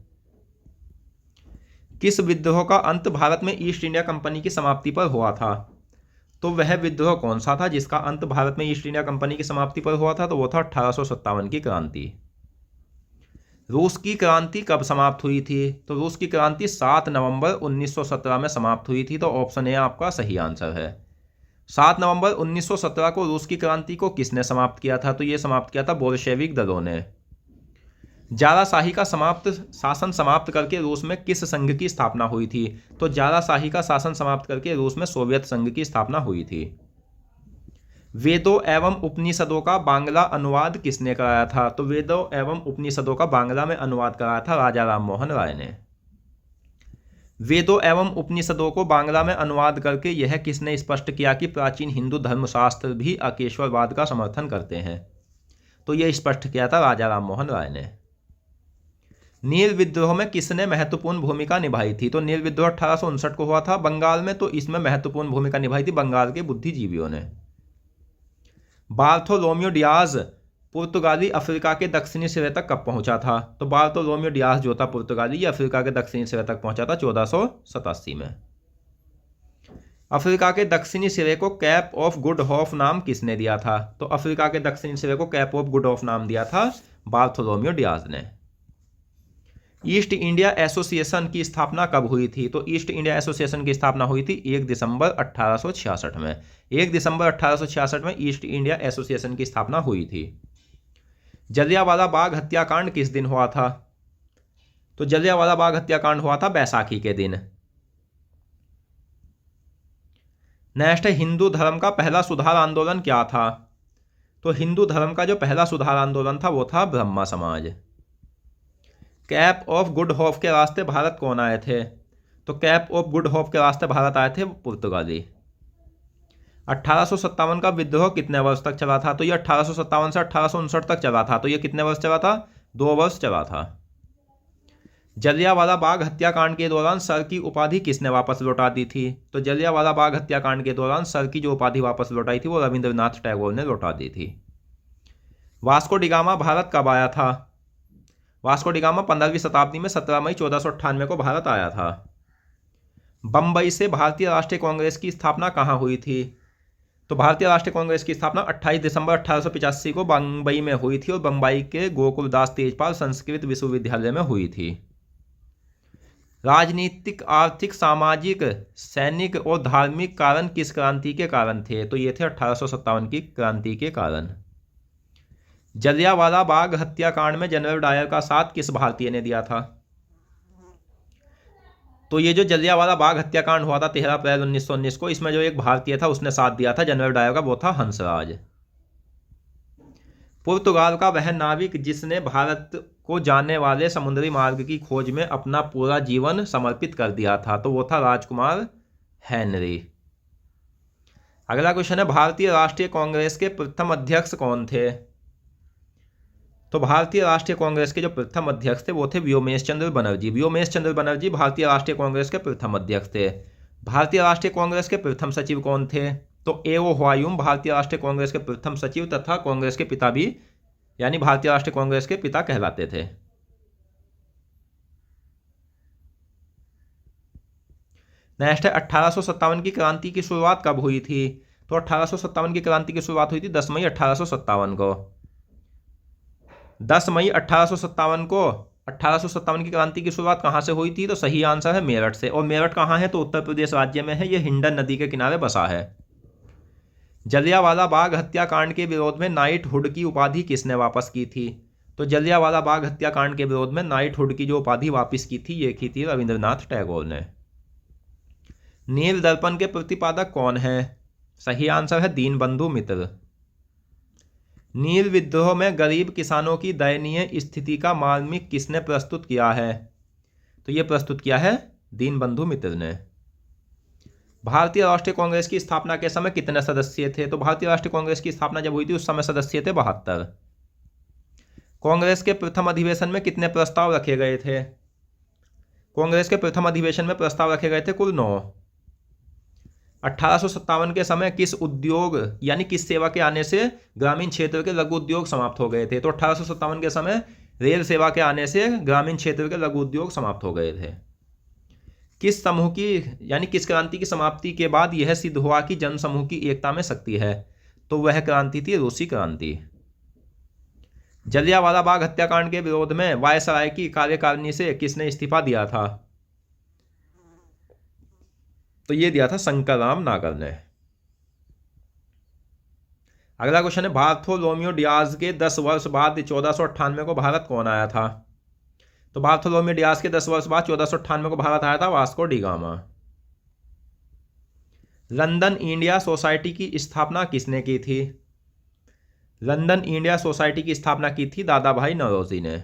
किस विद्रोह का अंत भारत में ईस्ट इंडिया कंपनी की समाप्ति पर हुआ था? तो वह विद्रोह कौन सा था जिसका अंत भारत में ईस्ट इंडिया कंपनी की समाप्ति पर हुआ था? तो वो था 1857 की क्रांति। रूस की क्रांति कब समाप्त हुई थी? तो रूस की क्रांति 7 नवंबर 1917 में समाप्त हुई थी। तो ऑप्शन ए आपका सही आंसर है। 7 नवंबर 1917 को रूस की क्रांति को किसने समाप्त किया था? तो ये समाप्त किया था बोल्शेविक दलों ने। जाराशाही का शासन समाप्त करके रूस में किस संघ की स्थापना हुई थी? तो जाराशाही का शासन समाप्त करके रूस में सोवियत संघ की स्थापना हुई थी। वेदों एवं उपनिषदों का बांग्ला अनुवाद किसने कराया था? तो वेदों एवं उपनिषदों का बांग्ला में अनुवाद कराया था राजा राम मोहन राय ने। वेदों एवं उपनिषदों को बांग्ला में अनुवाद करके यह किसने स्पष्ट किया कि प्राचीन हिंदू धर्मशास्त्र भी अकेश्वरवाद का समर्थन करते हैं? तो यह स्पष्ट किया था राजा राम मोहन राय ने। नील विद्रोह में किसने महत्वपूर्ण भूमिका निभाई थी? तो नील विद्रोह 1859 को हुआ था बंगाल में, तो इसमें महत्वपूर्ण भूमिका निभाई थी बंगाल के बुद्धिजीवियों ने। बार्थोलोम्यू डियाज पुर्तगाली अफ्रीका के दक्षिणी सिरे तक कब पहुंचा था? तो बार्थोलोम्यू डियाज जो था पुर्तगाली, ये अफ्रीका के दक्षिणी सिरे तक पहुंचा था 1487 में। अफ्रीका के दक्षिणी सिरे को कैप ऑफ गुड होप नाम किसने दिया था? तो अफ्रीका के दक्षिणी सिरे को कैप ऑफ गुड होप नाम दिया था बार्थोलोम्यू डियाज ने। ईस्ट इंडिया एसोसिएशन की स्थापना कब हुई थी? तो ईस्ट इंडिया एसोसिएशन की स्थापना हुई थी 1 दिसंबर 1866 में। 1 दिसंबर 1866 में ईस्ट इंडिया एसोसिएशन की स्थापना हुई थी। जलियांवाला बाग हत्याकांड किस दिन हुआ था? तो जलियांवाला बाग हत्याकांड हुआ था बैसाखी के दिन। नेक्स्ट है, हिंदू धर्म का पहला सुधार आंदोलन क्या था? तो हिंदू धर्म का जो पहला सुधार आंदोलन था वो था ब्रह्मा समाज। कैप ऑफ गुड होप के रास्ते भारत कौन आए थे? तो कैप ऑफ गुड होप के रास्ते भारत आए थे पुर्तगाली। 1857 का विद्रोह कितने वर्ष तक चला था? तो ये 1857 से 1859 तक चला था। तो ये कितने वर्ष चला था? 2 वर्ष चला था। जलियांवाला बाग हत्याकांड के दौरान सर की उपाधि किसने वापस लौटा दी थी? तो जलियांवाला बाग हत्याकांड के दौरान सर की जो उपाधि वापस लौटाई थी वो रविंद्रनाथ टैगोर ने लौटा दी थी। वास्को डिगामा भारत कब आया था? वास्को डिगामा 15वीं शताब्दी में 17 मई 1498 को भारत आया था। बंबई से भारतीय राष्ट्रीय कांग्रेस की स्थापना कहाँ हुई थी? तो भारतीय राष्ट्रीय कांग्रेस की स्थापना 28 दिसंबर 1885 को बंबई में हुई थी और बंबई के गोकुलदास तेजपाल संस्कृत विश्वविद्यालय में हुई थी। राजनीतिक, आर्थिक, सामाजिक, सैनिक और धार्मिक कारण किस क्रांति के कारण थे? तो ये थे 1857 की क्रांति के कारण। जलियांवाला बाग हत्याकांड में जनरल डायर का साथ किस भारतीय ने दिया था? तो ये जो जलियांवाला बाग हत्याकांड हुआ था 13 अप्रैल 1919 को, इसमें जो एक भारतीय था उसने साथ दिया था जनरल डायर का, वो था हंसराज। पुर्तगाल का वह नाविक जिसने भारत को जाने वाले समुद्री मार्ग की खोज में अपना पूरा जीवन समर्पित कर दिया था, तो वो था राजकुमार हेनरी। अगला क्वेश्चन है भारतीय राष्ट्रीय कांग्रेस के प्रथम अध्यक्ष कौन थे? तो भारतीय राष्ट्रीय कांग्रेस के जो प्रथम अध्यक्ष थे वो थे व्योमेश चंद्र बनर्जी। व्योमेश चंद्र बनर्जी भारतीय राष्ट्रीय कांग्रेस के प्रथम अध्यक्ष थे। भारतीय राष्ट्रीय कांग्रेस के प्रथम सचिव कौन थे? तो एओ हुआयूम भारतीय राष्ट्रीय कांग्रेस के प्रथम सचिव तथा कांग्रेस के पिता भी, यानी भारतीय राष्ट्रीय कांग्रेस के पिता कहलाते थे। नेक्स्ट है 1857 की क्रांति की शुरुआत कब हुई थी? तो 1857 की क्रांति की शुरुआत हुई थी 10 मई 1857 को। 10 मई 1857 को 1857 की क्रांति की शुरुआत कहाँ से हुई थी? तो सही आंसर है मेरठ से। और मेरठ कहाँ है? तो उत्तर प्रदेश राज्य में है। ये हिंडन नदी के किनारे बसा है। जलियांवाला बाग हत्याकांड के विरोध में नाइटहुड की उपाधि किसने वापस की थी? तो जलियांवाला बाग हत्याकांड के विरोध में नाइटहुड की जो उपाधि वापस की थी ये की थी रविंद्रनाथ टैगोर ने। नील दर्पण के प्रतिपादक कौन है? सही आंसर है दीनबंधु मित्र। नील विद्रोह में गरीब किसानों की दयनीय स्थिति का मार्मिक किसने प्रस्तुत किया है? तो ये प्रस्तुत किया है दीनबंधु मित्र ने। भारतीय राष्ट्रीय कांग्रेस की स्थापना के समय कितने सदस्य थे? तो भारतीय राष्ट्रीय कांग्रेस की स्थापना जब हुई थी उस समय सदस्य थे 72। कांग्रेस के प्रथम अधिवेशन में कितने प्रस्ताव रखे गए थे? कांग्रेस के प्रथम अधिवेशन में प्रस्ताव रखे गए थे कुल 9। 1857 के समय किस उद्योग यानी किस सेवा के आने से ग्रामीण क्षेत्र के लघु उद्योग समाप्त हो गए थे? तो 1857 के समय रेल सेवा के आने से ग्रामीण क्षेत्र के लघु उद्योग समाप्त हो गए थे। किस समूह की यानी किस क्रांति की समाप्ति के बाद यह सिद्ध हुआ कि जनसमूह की एकता में शक्ति है? तो वह क्रांति थी रूसी क्रांति। जलियांवाला बाग हत्याकांड के विरोध में वायसराय की कार्यकारिणी से किसने इस्तीफा दिया था? तो ये दिया था शंकरराव नागर ने। अगला क्वेश्चन है बार्थोलोम्यू डियाज के 10 वर्ष बाद 1498 को भारत कौन आया था? तो बार्थोलोम्यू डियाज के 10 वर्ष बाद 1498 को भारत आया था Vasco D gamma. London India society की स्थापना किसने की थी? लंदन इंडिया सोसाइटी की स्थापना की थी दादा भाई नौरोजी ने।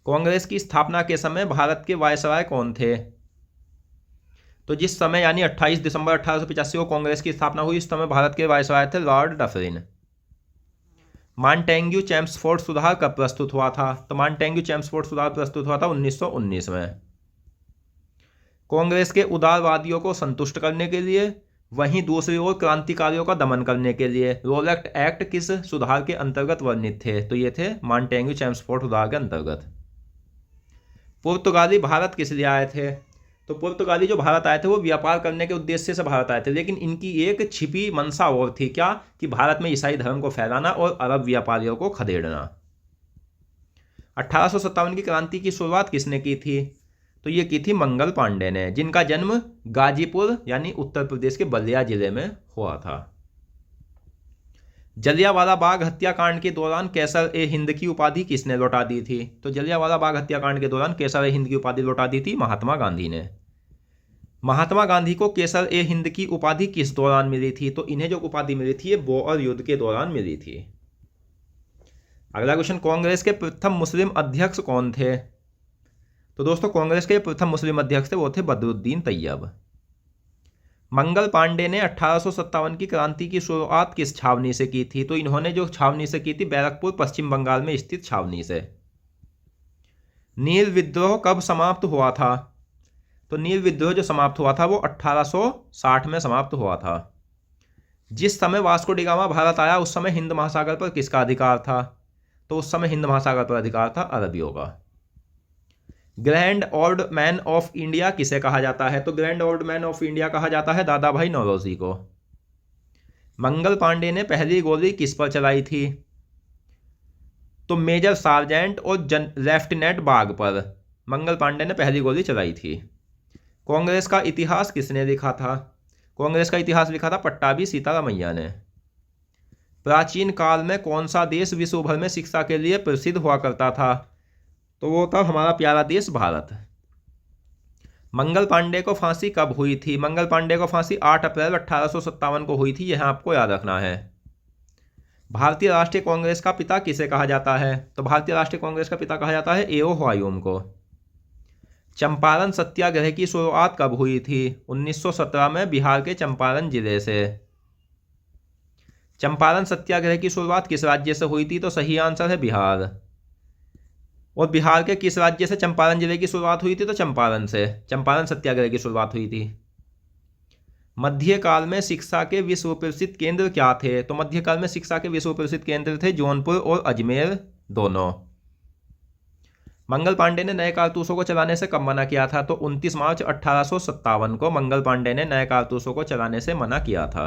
कांग्रेस की स्थापना के समय भारत के वायसराय कौन थे? तो जिस समय यानी 28 दिसंबर 1885 को कांग्रेस की स्थापना हुई, इस समय भारत के वायसराय थे लॉर्ड डफरिन। मॉन्टेग्यू चेम्सफोर्ड सुधार कब प्रस्तुत हुआ था? तो मॉन्टेग्यू चेम्सफोर्ड सुधार प्रस्तुत हुआ था 1919 में। कांग्रेस के उदारवादियों को संतुष्ट करने के लिए वहीं दूसरी ओर क्रांतिकारियों का दमन करने के लिए रोलेट एक्ट किस सुधार के अंतर्गत वर्णित थे? तो ये थे मॉन्टेग्यू चेम्सफोर्ड सुधार के अंतर्गत। पुर्तगाली भारत किस लिए आए थे? तो पुर्तगाली जो भारत आए थे वो व्यापार करने के उद्देश्य से भारत आए थे, लेकिन इनकी एक छिपी मंशा और थी। क्या? कि भारत में ईसाई धर्म को फैलाना और अरब व्यापारियों को खदेड़ना। 1857 की क्रांति की शुरुआत किसने की थी? तो ये की थी मंगल पांडे ने, जिनका जन्म गाजीपुर यानी उत्तर प्रदेश के बलिया जिले में हुआ था। जलियांवाला बाग हत्याकांड के दौरान कैसर ए हिंद की उपाधि किसने लौटा दी थी? तो जलियांवाला बाग हत्याकांड के दौरान कैसर ए हिंद की उपाधि लौटा दी थी महात्मा गांधी ने। महात्मा गांधी को कैसर ए हिंद की उपाधि किस दौरान मिली थी? तो इन्हें जो उपाधि मिली थी ये बोअर युद्ध के दौरान मिली थी। अगला क्वेश्चन, कांग्रेस के प्रथम मुस्लिम अध्यक्ष कौन थे? तो दोस्तों कांग्रेस के प्रथम मुस्लिम अध्यक्ष थे वो थे बदरुद्दीन तैयब। मंगल पांडे ने 1857 की क्रांति की शुरुआत किस छावनी से की थी? तो इन्होंने जो छावनी से की थी बैरकपुर पश्चिम बंगाल में स्थित छावनी से। नील विद्रोह कब समाप्त हुआ था? तो नील विद्रोह जो समाप्त हुआ था वो 1860 में समाप्त हुआ था। जिस समय वास्को डी गामा भारत आया उस समय हिंद महासागर पर किसका अधिकार था? तो उस समय हिंद महासागर पर अधिकार था अरबियों का। Grand old man of India किसे कहा जाता है? तो grand old man of India कहा जाता है दादा भाई नौरोजी को। मंगल पांडे ने पहली गोली किस पर चलाई थी? तो मेजर सार्जेंट और लेफ्टिनेंट बाग पर मंगल पांडे ने पहली गोली चलाई थी। कांग्रेस का इतिहास किसने लिखा था? कांग्रेस का इतिहास लिखा था पट्टाभी सीतारामैया ने। प्राचीन काल में कौन सा देश विश्व भर में शिक्षा के लिए प्रसिद्ध हुआ करता था? तो वो था हमारा प्यारा देश भारत। मंगल पांडे को फांसी कब हुई थी? मंगल पांडे को फांसी 8 अप्रैल 1857 को हुई थी, यह आपको याद रखना है। भारतीय राष्ट्रीय कांग्रेस का पिता किसे कहा जाता है? तो भारतीय राष्ट्रीय कांग्रेस का पिता कहा जाता है एओ हुआयूम को। चंपारण सत्याग्रह की शुरुआत कब हुई थी? 1917 में बिहार के चंपारण जिले से। चंपारण सत्याग्रह की शुरुआत किस राज्य से हुई थी? तो सही आंसर है बिहार। और बिहार के किस राज्य से चंपारण जिले की शुरुआत हुई थी? तो चंपारण से चंपारण सत्याग्रह की शुरुआत हुई थी। मध्यकाल में शिक्षा के विश्व प्रसिद्ध केंद्र क्या थे? तो मध्यकाल में शिक्षा के विश्व प्रसिद्ध केंद्र थे जौनपुर और अजमेर दोनों। मंगल पांडे ने नए कारतूसों को चलाने से कब मना किया था? तो 29 मार्च 1857 को मंगल पांडे ने नए कारतूसों को चलाने से मना किया था।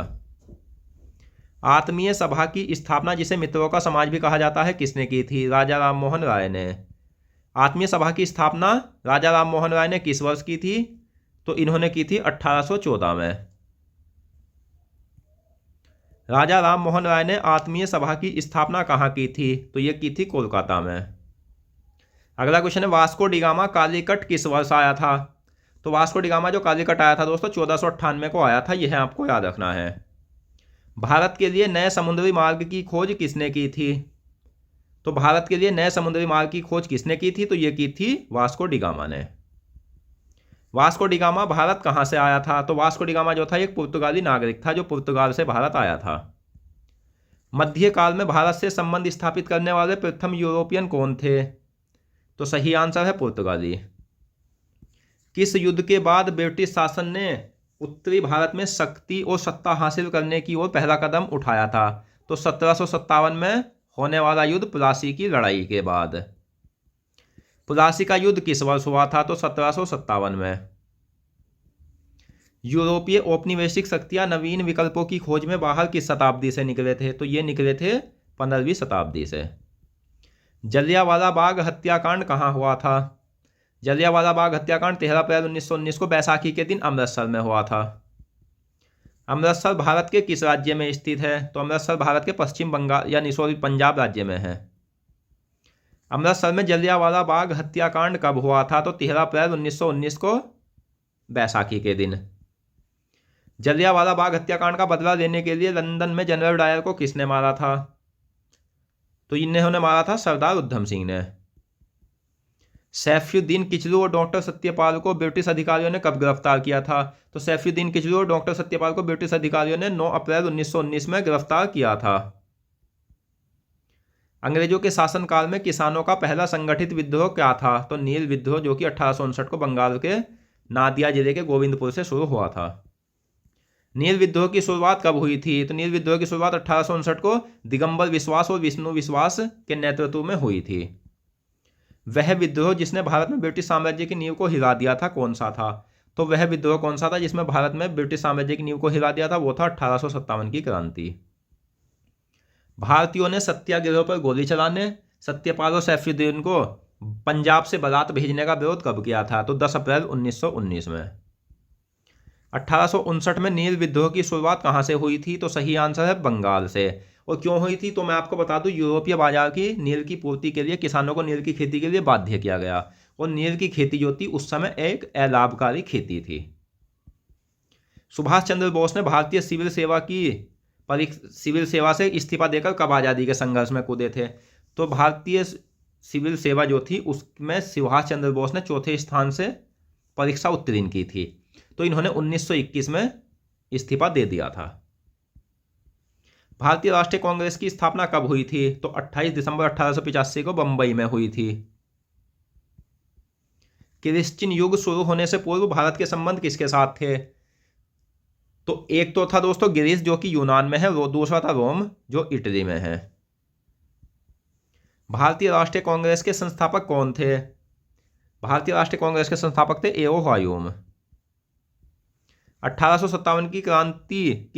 आत्मीय सभा की स्थापना, जिसे मित्रों का समाज भी कहा जाता है, किसने की थी? राजा राम मोहन राय ने। आत्मीय सभा की स्थापना राजा राम मोहन राय ने किस वर्ष की थी? तो इन्होंने की थी 1814 में। राजा राम मोहन राय ने आत्मीय सभा की स्थापना कहाँ की थी? तो ये की थी कोलकाता में। अगला क्वेश्चन है, वास्को डिगामा कालीकट किस वर्ष आया था? तो वास्को डिगामा जो कालीकट आया था दोस्तों 1498 को आया था, यह आपको याद रखना है। भारत के लिए नए समुद्री मार्ग की खोज किसने की थी? तो भारत के लिए नए समुद्री मार्ग की खोज किसने की थी? तो यह की थी वास्को डिगामा ने। वास्को डिगामा भारत कहां से आया था? तो वास्को डिगामा जो था एक पुर्तगाली नागरिक था जो पुर्तगाल से भारत आया था। मध्यकाल में भारत से संबंध स्थापित करने वाले प्रथम यूरोपियन कौन थे? तो सही आंसर है पुर्तगाली। किस युद्ध के बाद ब्रिटिश शासन ने उत्तरी भारत में शक्ति और सत्ता हासिल करने की ओर पहला कदम उठाया था? तो 1757 में होने वाला युद्ध, प्लासी की लड़ाई के बाद। प्लासी का युद्ध किस वर्ष हुआ था? तो 1757 में। यूरोपीय औपनिवेशिक शक्तियां नवीन विकल्पों की खोज में बाहर किस शताब्दी से निकले थे? तो ये निकले थे 15वीं शताब्दी से। जलियांवाला बाग हत्याकांड कहाँ हुआ था? जलियांवाला बाग हत्याकांड 13 अप्रैल 1919 को बैसाखी के दिन अमृतसर में हुआ था। अमृतसर भारत के किस राज्य में स्थित है? तो अमृतसर भारत के पश्चिम बंगाल यानी पंजाब राज्य में है। अमृतसर में जलियांवाला बाग हत्याकांड कब हुआ था? तो 13 अप्रैल 1919 को बैसाखी के दिन। जलियांवाला बाग हत्याकांड का बदला लेने के लिए लंदन में जनरल डायर को किसने मारा था? तो इन्होंने मारा था सरदार उधम सिंह ने। सैफुद्दीन किचलू और डॉक्टर सत्यपाल को ब्रिटिश अधिकारियों ने कब गिरफ्तार किया था? तो सैफुद्दीन किचलू और डॉक्टर सत्यपाल को ब्रिटिश अधिकारियों ने 9 अप्रैल 1919 में गिरफ्तार किया था। अंग्रेजों के शासनकाल में किसानों का पहला संगठित विद्रोह क्या था? तो नील विद्रोह, जो कि 1859 को बंगाल के नादिया जिले के गोविंदपुर से शुरू हुआ था। नील विद्रोह की शुरुआत कब हुई थी? तो नील विद्रोह की शुरुआत 1859 को दिगंबर विश्वास और विष्णु विश्वास के नेतृत्व में हुई थी। वह विद्रोह जिसने भारत में ब्रिटिश साम्राज्य की नींव को हिला दिया था, कौन सा था? तो वह विद्रोह कौन सा था जिसमें भारत में ब्रिटिश साम्राज्य की नींव को हिला दिया था? वो था 1857 की क्रांति। भारतीयों ने सत्याग्रह पर गोली चलाने, सत्यपाल और सैफुद्दीन को पंजाब से बारात भेजने का विरोध कब किया था? तो 10 अप्रैल 1919 में। 1859 में नील विद्रोह की शुरुआत कहाँ से हुई थी? तो सही आंसर है बंगाल से। और क्यों हुई थी? तो मैं आपको बता दूं, यूरोपीय बाजार की नील की पूर्ति के लिए किसानों को नील की खेती के लिए बाध्य किया गया। और नील की खेती जो थी उस समय एक अलाभकारी खेती थी। सुभाष चंद्र बोस ने भारतीय सिविल सेवा से इस्तीफा देकर कब आज़ादी के संघर्ष में कूदे थे? तो भारतीय सिविल सेवा जो थी उसमें सुभाष चंद्र बोस ने चौथे स्थान से परीक्षा उत्तीर्ण की थी। तो इन्होंने 1921 में इस्तीफा दे दिया था। भारतीय राष्ट्रीय कांग्रेस की स्थापना कब हुई थी? तो 28 दिसंबर 1885 को बंबई में हुई थी। क्रिश्चियन युग शुरू होने से पूर्व भारत के संबंध किसके साथ थे? तो एक तो था दोस्तों ग्रीस, जो कि यूनान में है, दूसरा था रोम, जो इटली में है। भारतीय राष्ट्रीय कांग्रेस के संस्थापक कौन थे? भारतीय राष्ट्रीय कांग्रेस के संस्थापक थे ए.ओ. ह्यूम। 1857 की क्रांति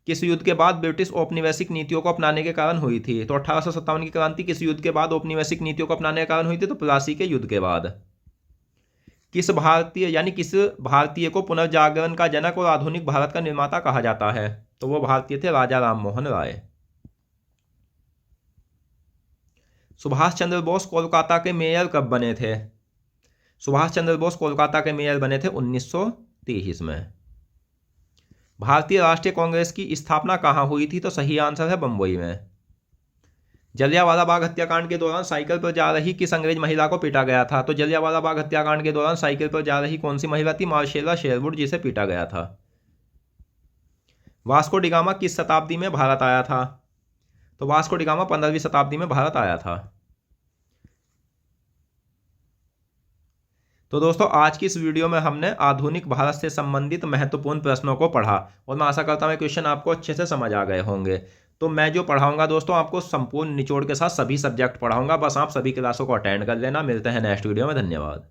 किस युद्ध के बाद ब्रिटिश औपनिवेशिक नीतियों को अपनाने के कारण हुई थी? तो 1857 की क्रांति किस युद्ध के बाद औपनिवेशिक नीतियों को अपनाने के कारण हुई थी? तो प्लासी के युद्ध के बाद। किस भारतीय को पुनर्जागरण का जनक और आधुनिक भारत का निर्माता कहा जाता है? तो वो भारतीय थे राजा राम मोहन राय। सुभाष चंद्र बोस कोलकाता के मेयर कब बने थे? सुभाष चंद्र बोस कोलकाता के मेयर बने थे 1923 में। भारतीय राष्ट्रीय कांग्रेस की स्थापना कहाँ हुई थी? तो सही आंसर है बंबई में। जलियांवाला बाग हत्याकांड के दौरान साइकिल पर जा रही किस अंग्रेज महिला को पीटा गया था? तो जलियांवाला बाग हत्याकांड के दौरान साइकिल पर जा रही कौन सी महिला थी? मार्शेला शेरवुड, जिसे पीटा गया था। वास्को डिगामा किस शताब्दी में भारत आया था? तो वास्को डिगामा 15वीं शताब्दी में भारत आया था। तो दोस्तों आज की इस वीडियो में हमने आधुनिक भारत से संबंधित महत्वपूर्ण प्रश्नों को पढ़ा और मैं आशा करता हूँ क्वेश्चन आपको अच्छे से समझ आ गए होंगे। तो मैं जो पढ़ाऊंगा दोस्तों आपको संपूर्ण निचोड़ के साथ सभी सब्जेक्ट पढ़ाऊंगा, बस आप सभी क्लासों को अटेंड कर लेना। मिलते हैं नेक्स्ट वीडियो में, धन्यवाद।